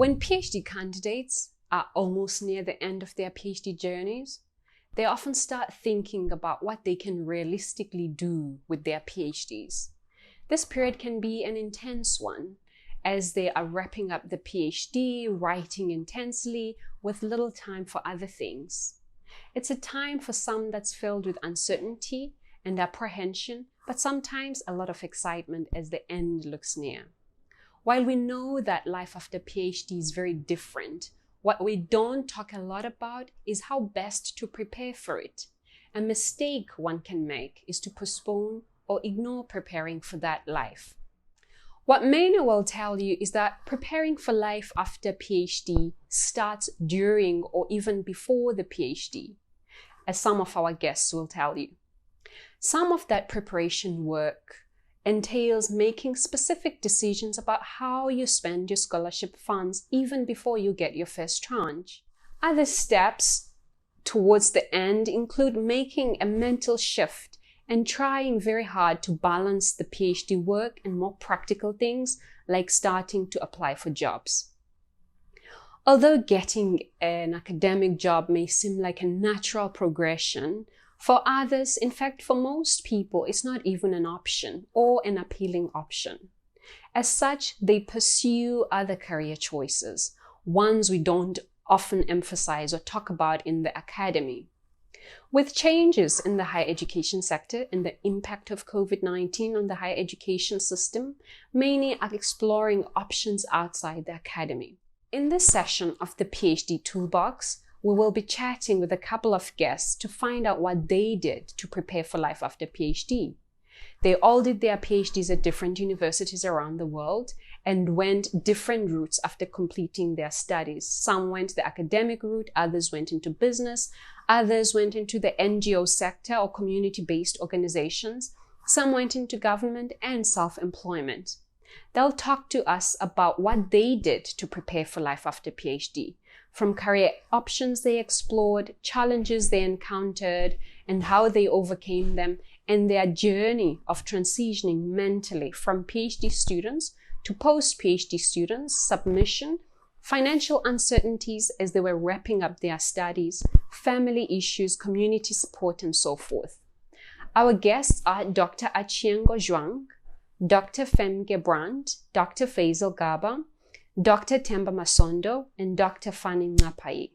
When PhD candidates are almost near the end of their PhD journeys, they often start thinking about what they can realistically do with their PhDs. This period can be an intense one, as they are wrapping up the PhD, writing intensely, with little time for other things. It's a time for some that's filled with uncertainty and apprehension, but sometimes a lot of excitement as the end looks near. While we know that life after PhD is very different, what we don't talk a lot about is how best to prepare for it. A mistake one can make is to postpone or ignore preparing for that life. What many will tell you is that preparing for life after PhD starts during or even before the PhD, as some of our guests will tell you. Some of that preparation work entails making specific decisions about how you spend your scholarship funds even before you get your first tranche. Other steps towards the end include making a mental shift and trying very hard to balance the PhD work and more practical things like starting to apply for jobs. Although getting an academic job may seem like a natural progression, for others, in fact, for most people, it's not even an option or an appealing option. As such, they pursue other career choices, ones we don't often emphasize or talk about in the academy. With changes in the higher education sector and the impact of COVID-19 on the higher education system, many are exploring options outside the academy. In this session of the PhD Toolbox, we will be chatting with a couple of guests to find out what they did to prepare for life after PhD. They all did their PhDs at different universities around the world and went different routes after completing their studies. Some went the academic route, others went into business, others went into the NGO sector or community-based organizations, some went into government and self-employment. They'll talk to us about what they did to prepare for life after PhD, from career options they explored, challenges they encountered, and how they overcame them, and their journey of transitioning mentally from PhD students to post-PhD students, submission, financial uncertainties as they were wrapping up their studies, family issues, community support, and so forth. Our guests are Dr. Achiengo Zhuang, Dr. Femke Brandt, Dr. Faisal Gaba, Dr. Temba Masondo, and Dr. Fanny Ngapai.